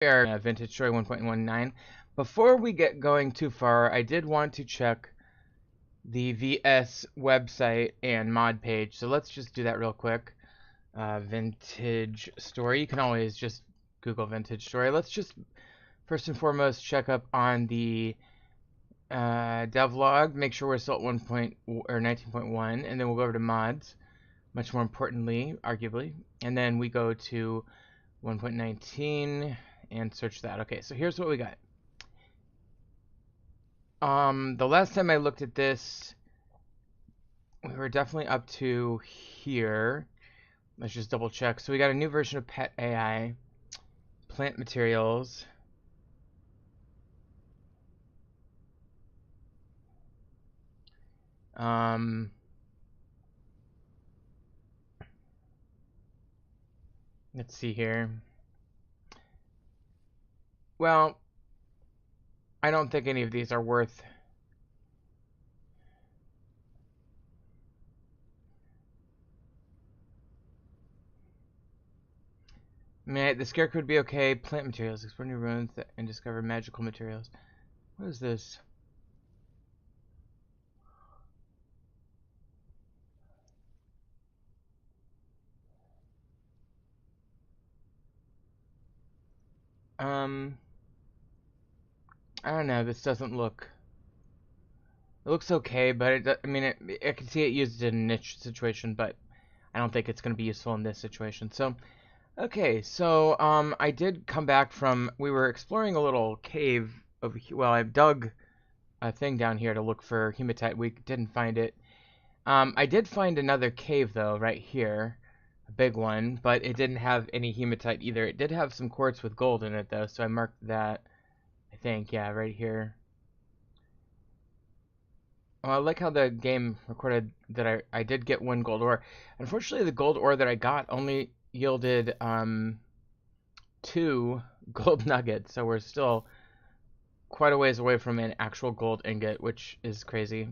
We are Vintage Story 1.19. Before we get going too far, I did want to check the VS website and mod page. So let's just do that real quick. Vintage Story. You can always just Google Vintage Story. Let's just first and foremost check up on the devlog. Make sure we're still at 19.1, and then we'll go over to mods. Much more importantly, arguably, and then we go to 1.19 and search that. Okay, so here's what we got. The last time I looked at this, we were definitely up to here. Let's just double check. So we got a new version of Pet AI, plant materials. Let's see here. Well, I don't think any of these are worth. I mean, the scarecrow would be okay. Plant materials. Explore new ruins and discover magical materials. What is this? I don't know. This doesn't look. It looks okay, but I mean, I can see it used in a niche situation, but I don't think it's going to be useful in this situation. So, okay, so I did come back from. We were exploring a little cave over here. Well, I dug a thing down here to look for hematite. We didn't find it. I did find another cave though, right here, a big one, but it didn't have any hematite either. It did have some quartz with gold in it though, so I marked that. I think, yeah, right here. Well, I like how the game recorded that I did get one gold ore. Unfortunately, the gold ore that I got only yielded 2 gold nuggets, so we're still quite a ways away from an actual gold ingot, which is crazy.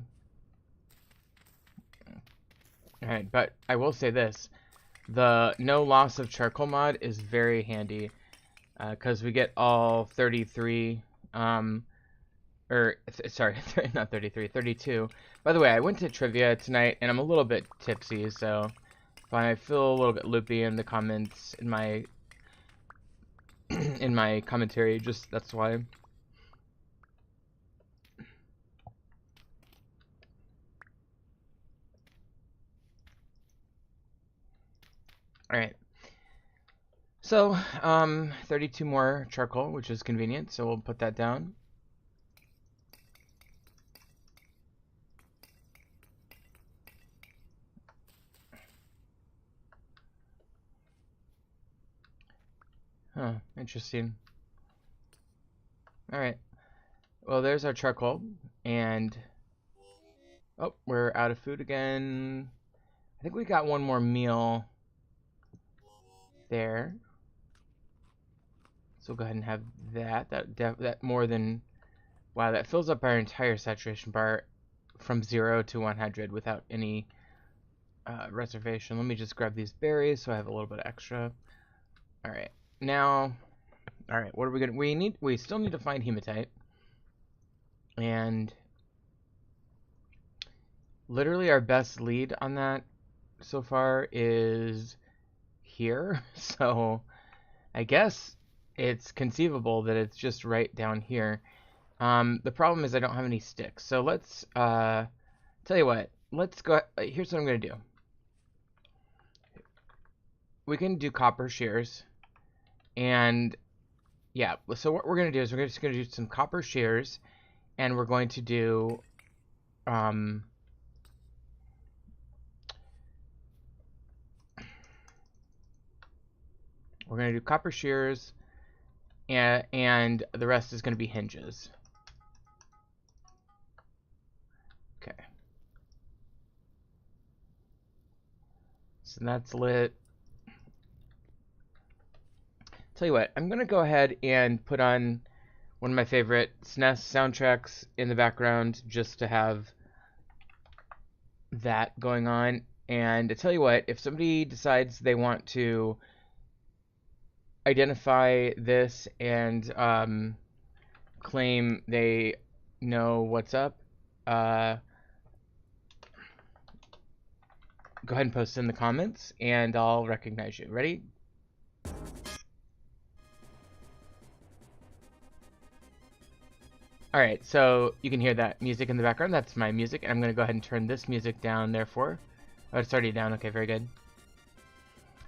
Alright, but I will say this. The no loss of charcoal mod is very handy, because we get all 33, sorry, not 33, 32. By the way, I went to trivia tonight, and I'm a little bit tipsy, so if I feel a little bit loopy in the comments, in my in my commentary, just that's why. Alright. So, 32 more charcoal, which is convenient, so we'll put that down. Huh, interesting. Alright. Well, there's our charcoal, and... Oh, we're out of food again. I think we got one more meal there. So we'll go ahead and have that. That more than... Wow, that fills up our entire saturation bar from 0 to 100 without any reservation. Let me just grab these berries so I have a little bit extra. Alright, now... Alright, what are we gonna... We still need to find hematite. And... Literally our best lead on that so far is here. So I guess it's conceivable that it's just right down here. The problem is I don't have any sticks. So let's tell you what. Let's go. Here's what I'm gonna do. We can do copper shears, and yeah. So what we're gonna do is we're just gonna do some copper shears, and we're going to do we're going to do copper shears, and the rest is going to be hinges. Okay. So that's lit. Tell you what, I'm going to go ahead and put on one of my favorite SNES soundtracks in the background just to have that going on. And to tell you what, if somebody decides they want to identify this and claim they know what's up, go ahead and post in the comments, and I'll recognize you. Ready? Alright, so you can hear that music in the background. That's my music, and I'm going to go ahead and turn this music down, therefore. Oh, it's already down. Okay, very good.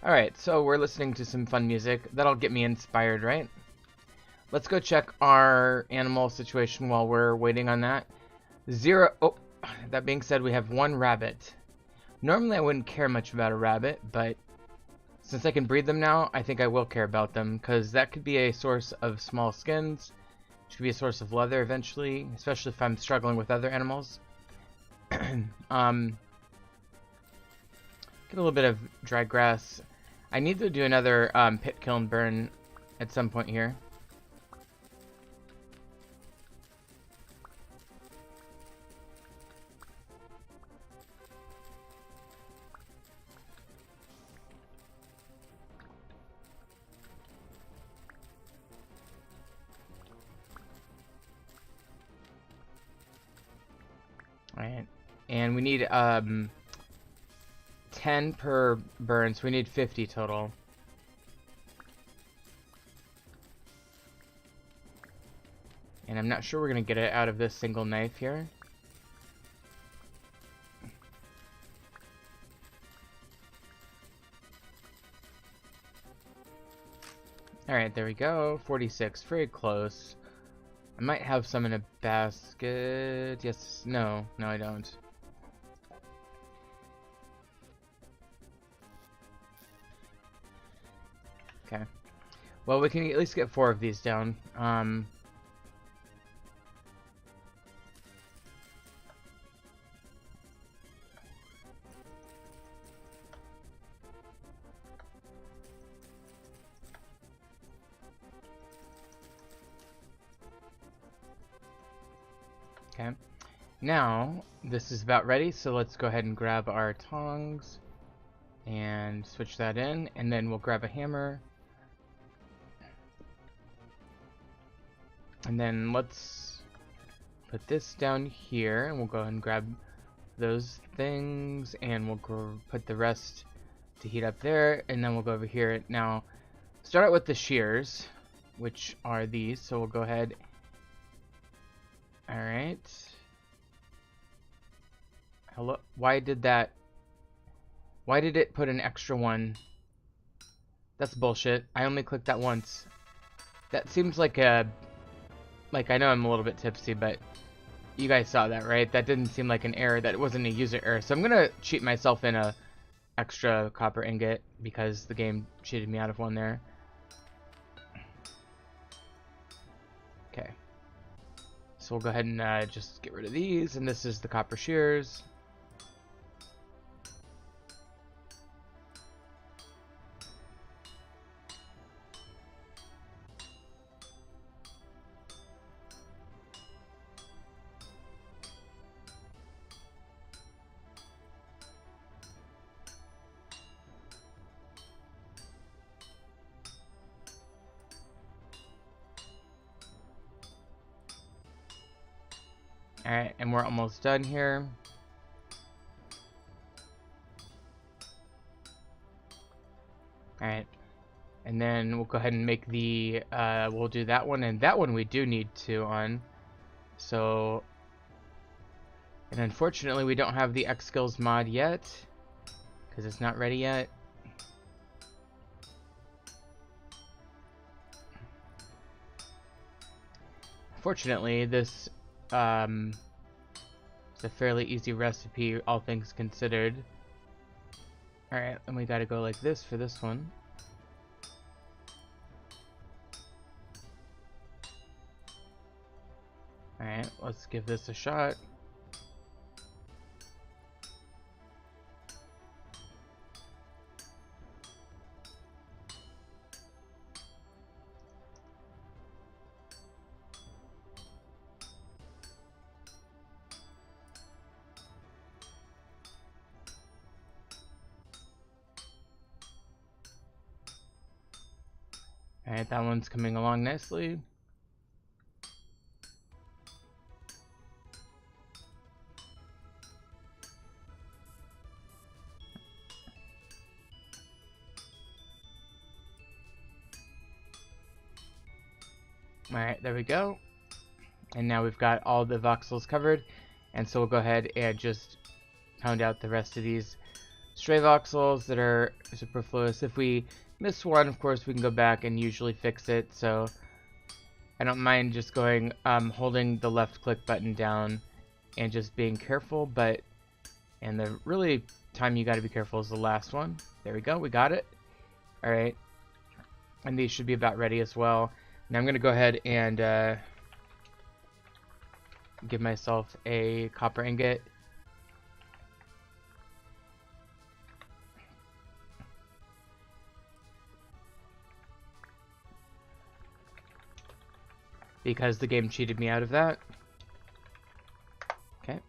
Alright, so we're listening to some fun music. That'll get me inspired, right? Let's go check our animal situation while we're waiting on that. Oh, that being said, we have 1 rabbit. Normally I wouldn't care much about a rabbit, but since I can breed them now, I think I will care about them, because that could be a source of small skins, which could be a source of leather eventually, especially if I'm struggling with other animals. Get a little bit of dry grass. I need to do another pit kiln burn at some point here. Alright, and we need 10 per burn, so we need 50 total. And I'm not sure we're going to get it out of this single knife here. Alright, there we go. 46, very close. I might have some in a basket. Yes, no, I don't. Okay. Well, we can at least get 4 of these down. Okay. Now, this is about ready, so let's go ahead and grab our tongs and switch that in, and then we'll grab a hammer. And then let's put this down here, and we'll go ahead and grab those things, and we'll put the rest to heat up there, and then we'll go over here. Now, start out with the shears, which are these, so we'll go ahead. Alright. Hello? Why did it put an extra one? That's bullshit. I only clicked that once. That seems like a... Like, I know I'm a little bit tipsy, but you guys saw that, right? That didn't seem like an error. That wasn't a user error. So I'm gonna cheat myself in a extra copper ingot because the game cheated me out of one there. Okay. So we'll go ahead and just get rid of these, and this is the copper shears. Alright, and we're almost done here. Alright, and then we'll go ahead and make the, we'll do that one, and that one we do need 2 on. So, and unfortunately we don't have the X Skills mod yet, because it's not ready yet. Fortunately, this it's a fairly easy recipe, all things considered. Alright, and we gotta go like this for this one. Alright, let's give this a shot. Alright, that one's coming along nicely. Alright, there we go. And now we've got all the voxels covered. And so we'll go ahead and just pound out the rest of these stray voxels that are superfluous. If we miss one, of course, we can go back and usually fix it. So I don't mind just going, holding the left click button down and just being careful. And the really time you got to be careful is the last one. There we go. We got it. Alright. And these should be about ready as well. Now I'm going to go ahead and give myself a copper ingot. Because the game cheated me out of that. Okay.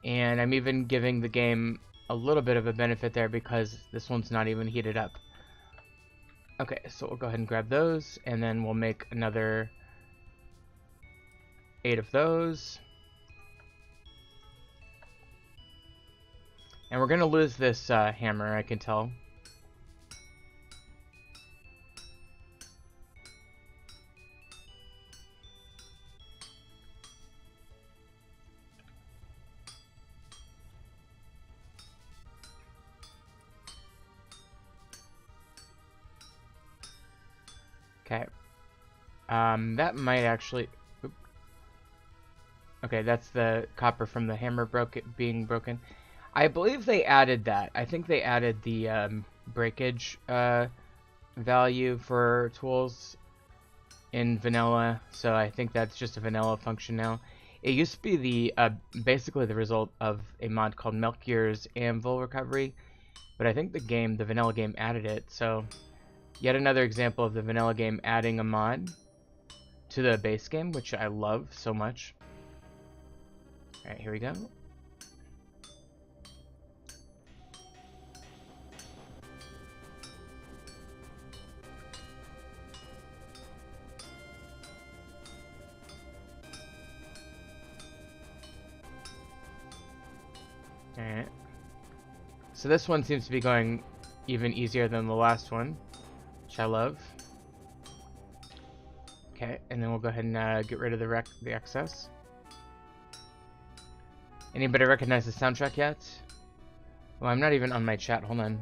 And I'm even giving the game a little bit of a benefit there because this one's not even heated up. Okay, so we'll go ahead and grab those, and then we'll make another 8 of those. And we're gonna lose this hammer, I can tell. Okay. That might actually... Oop. Okay, that's the copper from the hammer being broken. I believe they added that. I think they added the breakage value for tools in vanilla, so I think that's just a vanilla function now. It used to be the basically the result of a mod called Melchior's Anvil Recovery, but I think the vanilla game added it, so yet another example of the vanilla game adding a mod to the base game, which I love so much. Alright, here we go. Alright. So this one seems to be going even easier than the last one, which I love. Okay, and then we'll go ahead and get rid of the excess. Anybody recognize the soundtrack yet? Well, I'm not even on my chat. Hold on.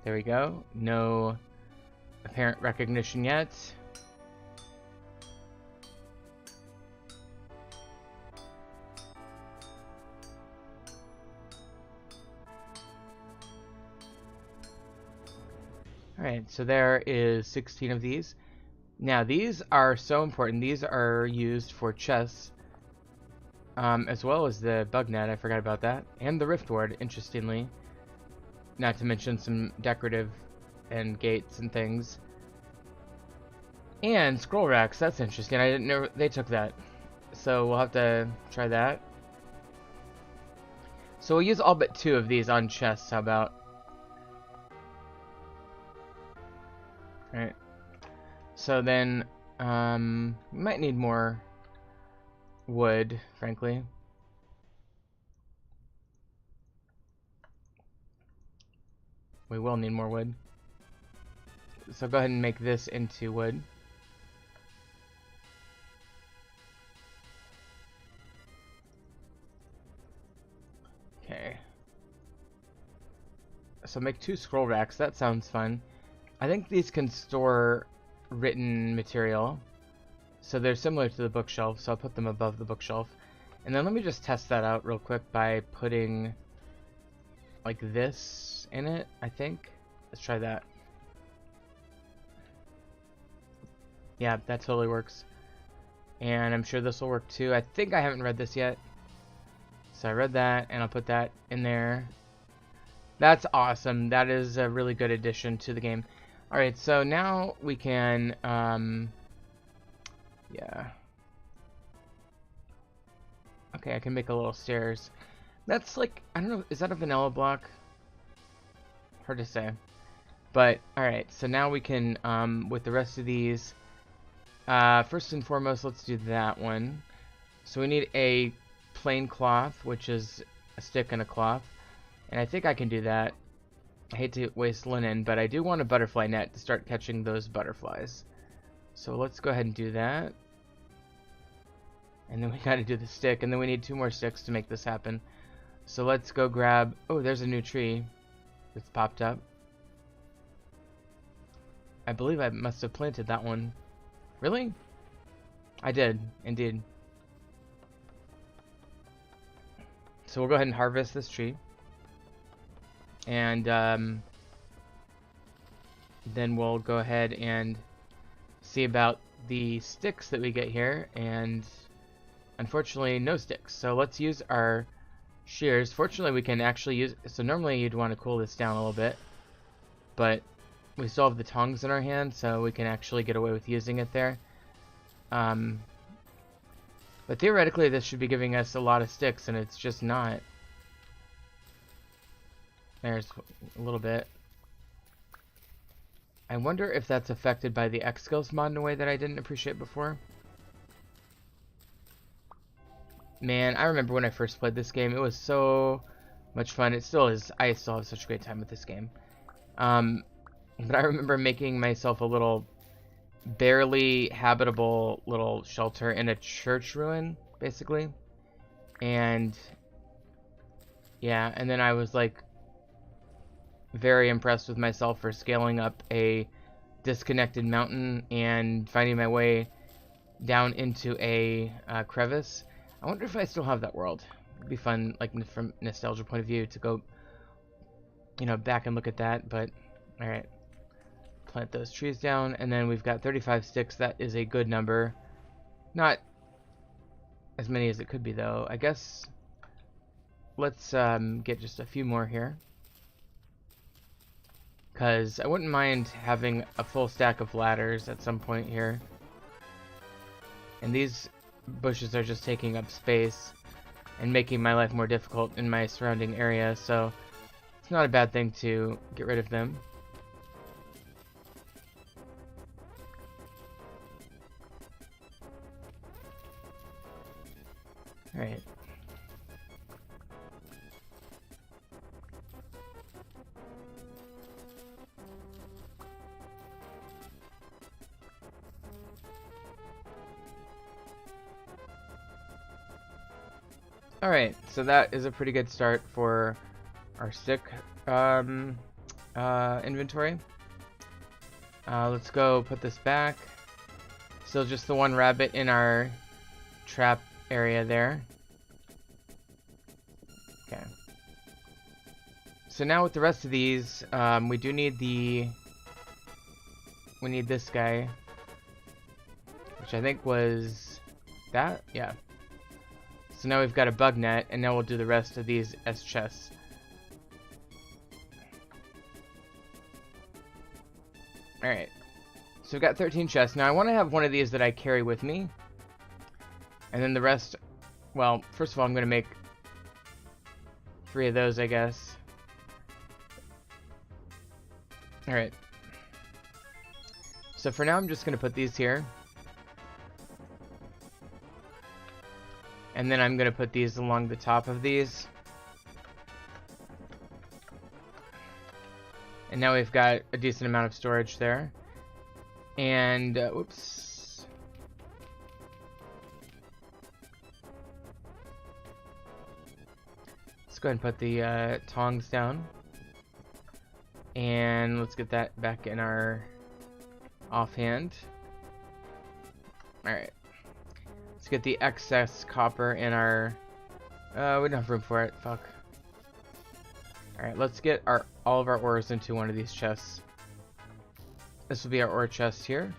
There we go. No apparent recognition yet. Alright, so there is 16 of these. Now, these are so important. These are used for chests, as well as the bug net. I forgot about that. And the rift ward, interestingly. Not to mention some decorative and gates and things. And scroll racks, that's interesting. I didn't know they took that. So we'll have to try that. So we'll use all but 2 of these on chests, how about? Alright. So then, we might need more wood, frankly. We will need more wood. So go ahead and make this into wood. Okay. So make 2 scroll racks, that sounds fun. I think these can store written material, so they're similar to the bookshelf, so I'll put them above the bookshelf. And then let me just test that out real quick by putting like this in it, I think. Let's try that. Yeah, that totally works. And I'm sure this will work too. I think I haven't read this yet. So I read that, and I'll put that in there. That's awesome. That is a really good addition to the game. Alright, so now we can, yeah. Okay, I can make a little stairs. That's like, I don't know, is that a vanilla block? hard to say. But, alright, so now we can, with the rest of these, first and foremost, let's do that one. So we need a plain cloth, which is a stick and a cloth. And I think I can do that. I hate to waste linen, but I do want a butterfly net to start catching those butterflies. So let's go ahead and do that. And then we gotta do the stick, and then we need 2 more sticks to make this happen. So let's go grab... Oh, there's a new tree that's popped up. I believe I must have planted that one. Really? I did, indeed. So we'll go ahead and harvest this tree. And then we'll go ahead and see about the sticks that we get here. And unfortunately, no sticks. So let's use our shears. Fortunately, we can actually use... So normally you'd want to cool this down a little bit. But we still have the tongs in our hand, so we can actually get away with using it there. But theoretically, this should be giving us a lot of sticks, and it's just not. There's a little bit. I wonder if that's affected by the X skills mod in a way that I didn't appreciate before. Man, I remember when I first played this game, it was so much fun. It still is. I still have such a great time with this game. But I remember making myself a little barely habitable little shelter in a church ruin, basically. And yeah, and then I was like very impressed with myself for scaling up a disconnected mountain and finding my way down into a crevice. I wonder if I still have that world. It'd be fun, like from a nostalgia point of view, to go, you know, back and look at that. But all right. Plant those trees down, and then we've got 35 sticks. That is a good number. Not as many as it could be, though. I guess let's get just a few more here, because I wouldn't mind having a full stack of ladders at some point here. And these bushes are just taking up space and making my life more difficult in my surrounding area, so it's not a bad thing to get rid of them. Alright. Alright, so that is a pretty good start for our stick inventory. Let's go put this back. Still just the one rabbit in our trap area there. Okay. So now with the rest of these, we do need we need this guy, which I think was that, yeah. So now we've got a bug net, and now we'll do the rest of these as chests. Alright. So we've got 13 chests. Now I want to have one of these that I carry with me. And then the rest, well, first of all, I'm going to make 3 of those, I guess. Alright. So for now, I'm just going to put these here. And then I'm going to put these along the top of these. And now we've got a decent amount of storage there. And, whoops. Go ahead and put the tongs down, and let's get that back in our offhand. Alright, let's get the excess copper in our we don't have room for it, fuck. Alright, let's get all of our ores into one of these chests. This will be our ore chest here.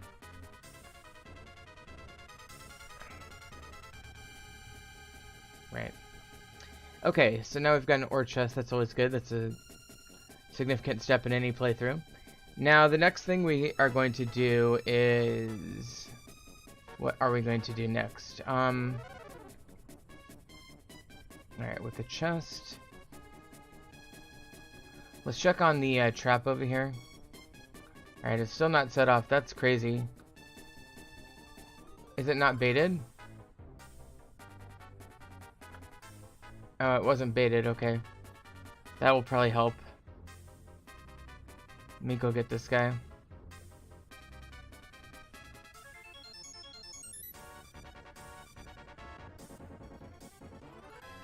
Right. Okay, so now we've got an ore chest. That's always good. That's a significant step in any playthrough. Now, the next thing we are going to do is... What are we going to do next? Alright, with the chest... Let's check on the trap over here. Alright, it's still not set off. That's crazy. Is it not baited? Oh, it wasn't baited. Okay. That will probably help. Let me go get this guy.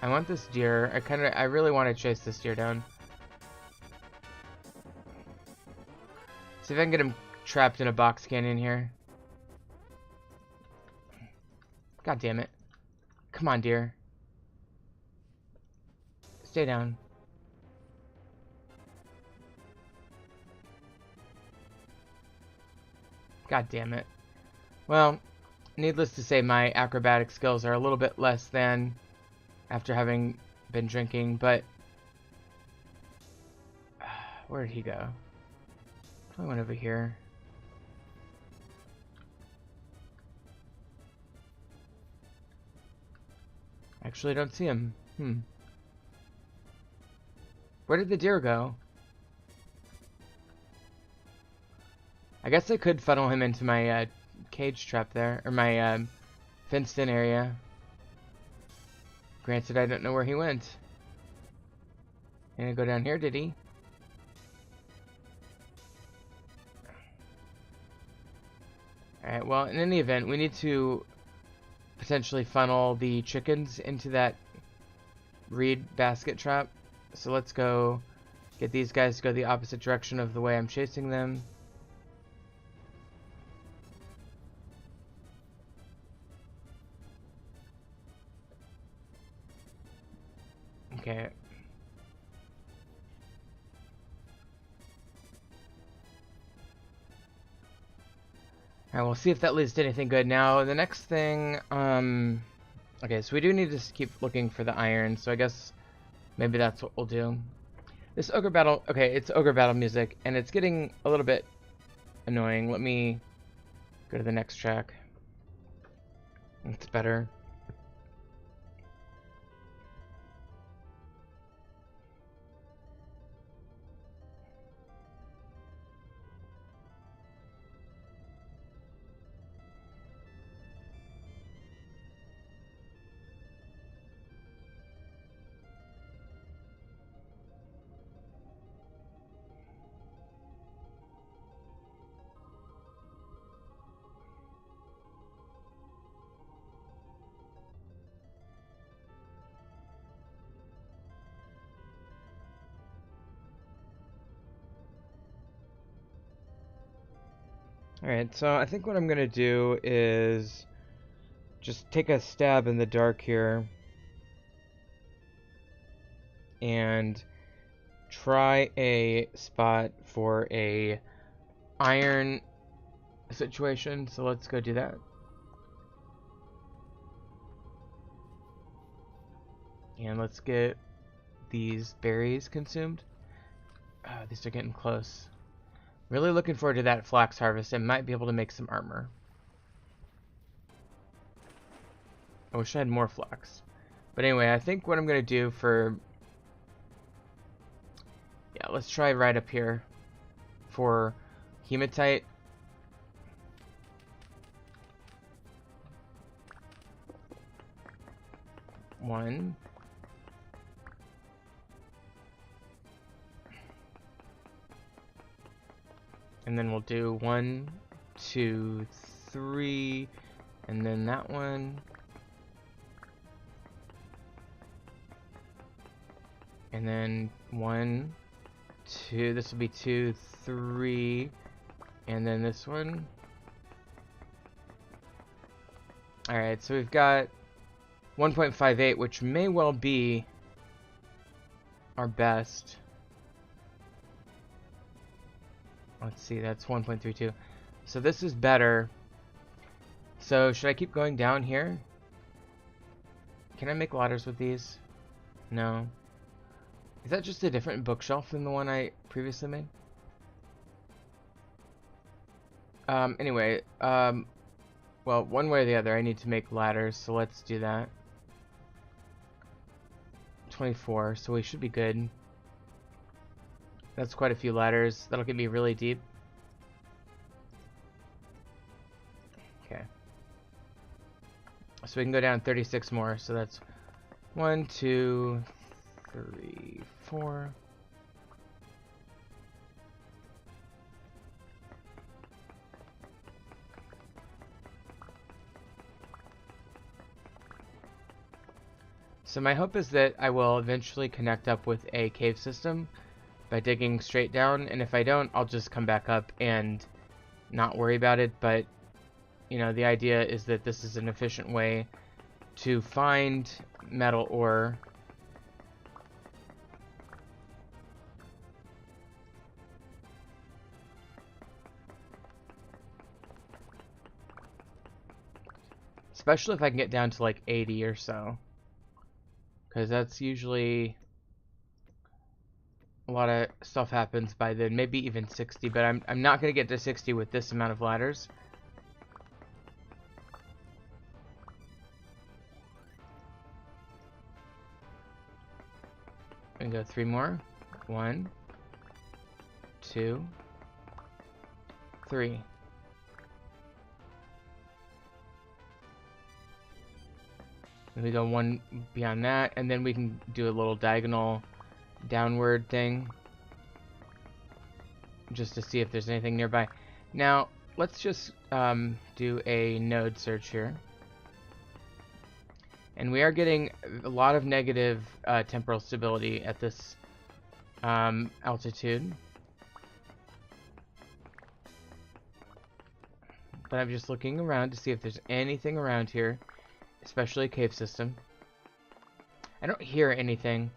I want this deer. I really want to chase this deer down. See if I can get him trapped in a box canyon here. God damn it. Come on, deer. Stay down. God damn it. Well, needless to say, my acrobatic skills are a little bit less than after having been drinking, but where did he go? Probably went over here. Actually, I don't see him. Where did the deer go? I guess I could funnel him into my cage trap there, or my fenced-in area. Granted, I don't know where he went. He didn't go down here, did he? Alright, well, in any event, we need to potentially funnel the chickens into that reed basket trap. So let's go get these guys to go the opposite direction of the way I'm chasing them. Okay. Alright, we'll see if that leads to anything good. Now, the next thing, okay, so we do need to keep looking for the iron, so I guess maybe that's what we'll do. This ogre battle, okay, it's ogre battle music, and it's getting a little bit annoying. Let me go to the next track. It's better. Alright, so I think what I'm going to do is just take a stab in the dark here and try a spot for a iron situation. So let's go do that. And let's get these berries consumed. These are getting close. Really looking forward to that flax harvest and might be able to make some armor. I wish I had more flax. But anyway, I think what I'm going to do for... Yeah, let's try right up here for hematite. One. And then we'll do 1, 2, 3, and then that one. And then 1, 2, this will be 2, 3, and then this one. Alright, so we've got 1.58, which may well be our best. Let's see, that's 1.32. So this is better. So should I keep going down here? Can I make ladders with these? No. Is that just a different bookshelf than the one I previously made? Anyway, well, one way or the other, I need to make ladders, so let's do that. 24, so we should be good. That's quite a few ladders. That'll get me really deep. Okay. So we can go down 36 more. So that's 1, 2, 3, 4. So my hope is that I will eventually connect up with a cave system by digging straight down, and if I don't, I'll just come back up and not worry about it. But, you know, the idea is that this is an efficient way to find metal ore. Especially if I can get down to like 80 or so. Because that's usually a lot of stuff happens by then, maybe even 60, but I'm not going to get to 60 with this amount of ladders. And go 3 more. 1, 2, 3. And we go 1 beyond that, and then we can do a little diagonal downward thing just to see if there's anything nearby. Now let's just do a node search here, and we are getting a lot of negative temporal stability at this altitude, but I'm just looking around to see if there's anything around here, especially a cave system. I don't hear anything.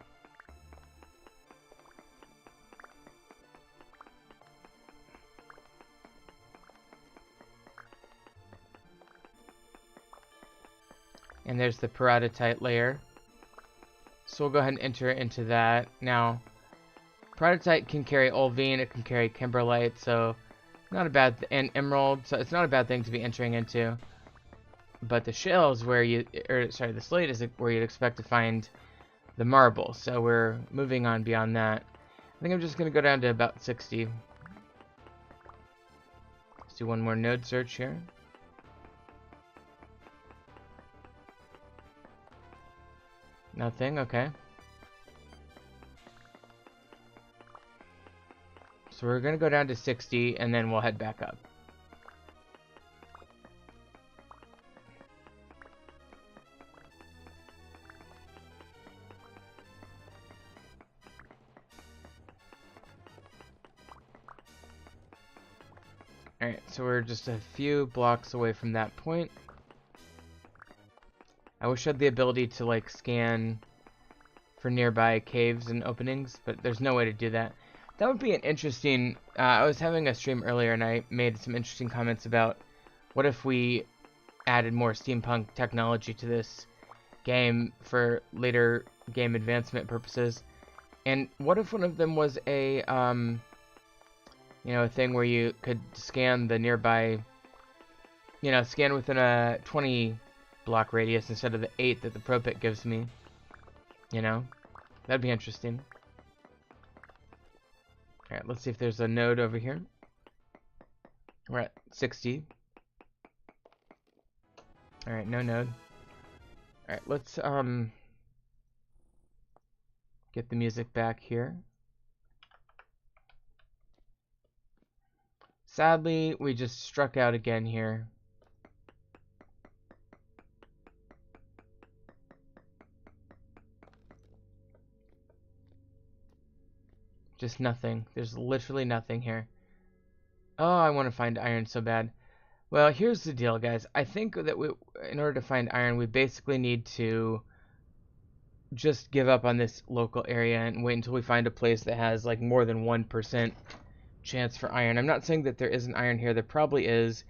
And there's the peridotite layer. So we'll go ahead and enter into that. Now, peridotite can carry olivine, it can carry kimberlite, so not a bad and emerald, so it's not a bad thing to be entering into. But the shale is where the slate is where you'd expect to find the marble. So we're moving on beyond that. I think I'm just gonna go down to about 60. Let's do one more node search here. Nothing, okay. So we're gonna go down to 60 and then we'll head back up. Alright, so we're just a few blocks away from that point. I wish I had the ability to like scan for nearby caves and openings, but there's no way to do that. That would be an interesting... I was having a stream earlier and I made some interesting comments about what if we added more steampunk technology to this game for later game advancement purposes. And what if one of them was a, you know, a thing where you could scan the nearby, you know, scan within a 20 block radius instead of the 8 that the Pro Pit gives me. You know? That'd be interesting. Alright, let's see if there's a node over here. We're at 60. Alright, no node. Alright, let's get the music back here. Sadly, we just struck out again here. Just nothing. There's literally nothing here. Oh, I want to find iron so bad. Well, here's the deal, guys. I think that in order to find iron, we basically need to just give up on this local area and wait until we find a place that has like more than 1% chance for iron. I'm not saying that there isn't iron here. There probably is.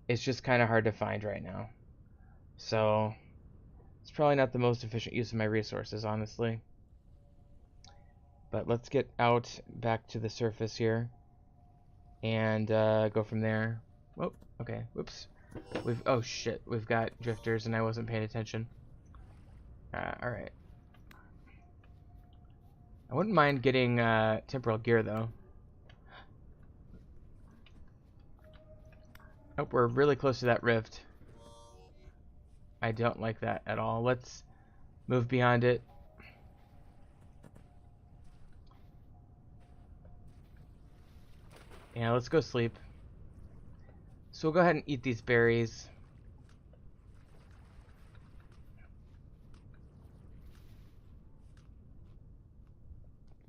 It's just kind of hard to find right now. So, it's probably not the most efficient use of my resources, honestly. But let's get out back to the surface here and go from there. Oh, okay. Whoops. Oh shit. We've got drifters and I wasn't paying attention. Alright. I wouldn't mind getting temporal gear though. Oh, we're really close to that rift. I don't like that at all. Let's move beyond it. Yeah, let's go sleep. So we'll go ahead and eat these berries.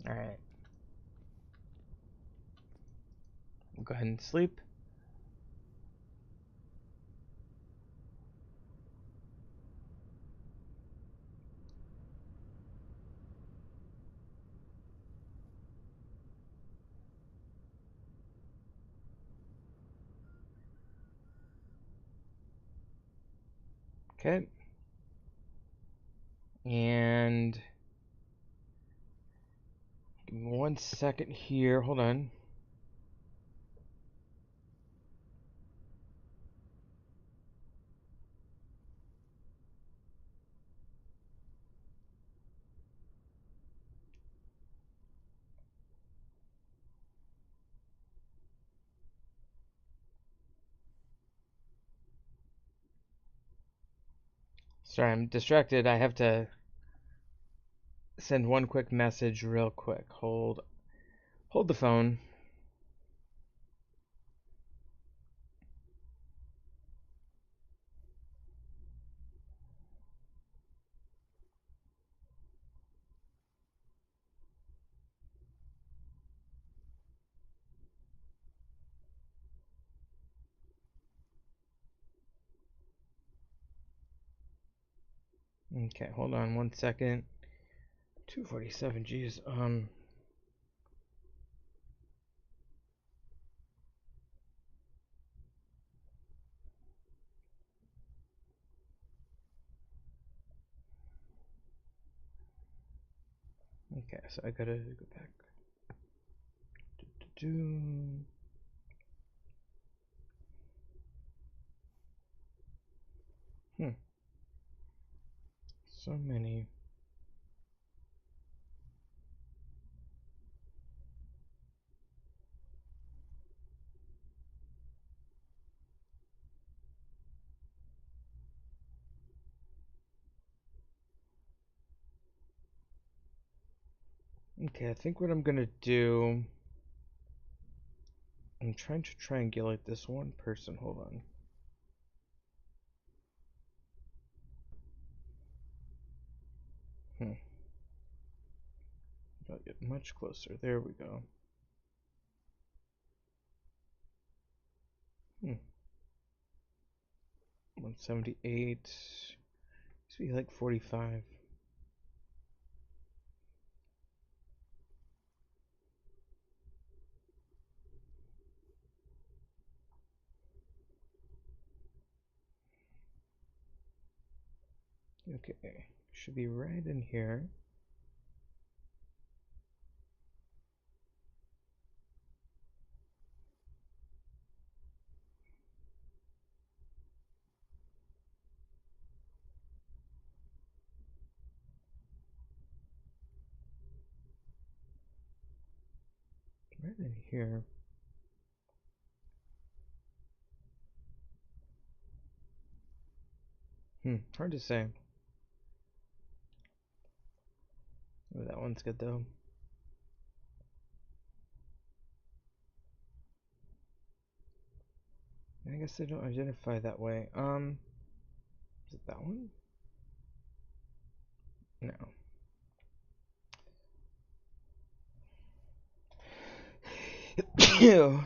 Alright. We'll go ahead and sleep. Okay. And give me 1 second here. Hold on. Sorry, I'm distracted. I have to send one quick message real quick. Hold the phone. Okay, hold on 1 second. 247, geez. Okay, so I gotta go back. Hmm. So many. Okay, I think what I'm gonna do, I'm trying to triangulate this one person. Hold on. Gotta get much closer. There we go. 178. Used to be like 45. Okay, should be right in here. Right in here. Hard to say. Oh, that one's good though. I guess they don't identify that way. Is it that one? No. Ew.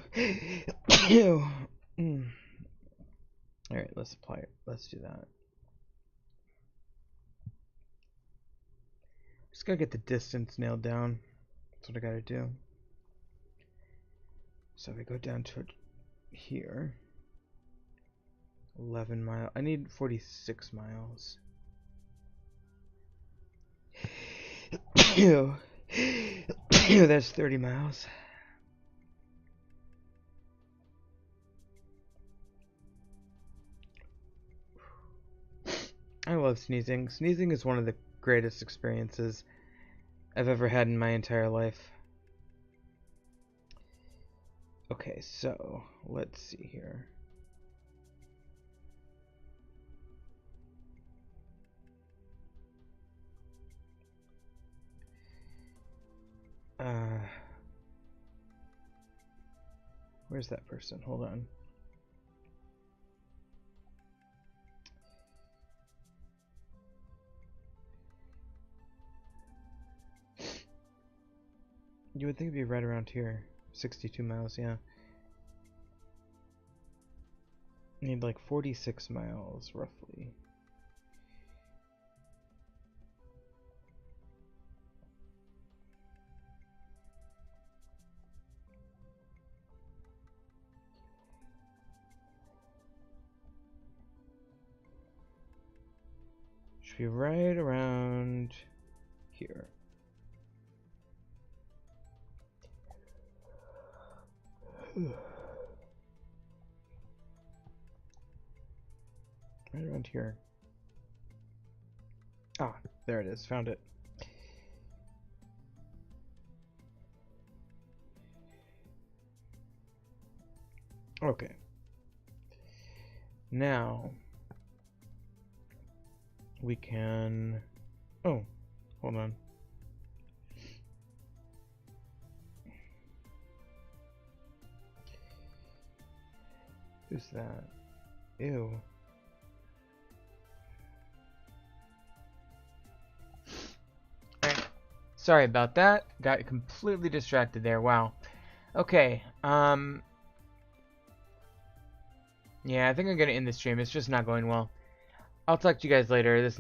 Ew. Alright, let's apply it. Let's do that. Just gotta get the distance nailed down. That's what I gotta do. So if I go down to here, 11 miles. I need 46 miles. Ew. Ew, that's 30 miles. I love sneezing. Sneezing is one of the greatest experiences I've ever had in my entire life. Okay, so let's see here. Where's that person? Hold on. You would think it'd be right around here. 62 miles, yeah. Need like 46 miles, roughly. Should be right around here. Right around here. Ah, there it is. Found it. Okay. Now we can... Oh, hold on. Who's that? Ew. Sorry about that. Got completely distracted there. Wow. Okay. Yeah, I think I'm gonna end the stream. It's just not going well. I'll talk to you guys later. This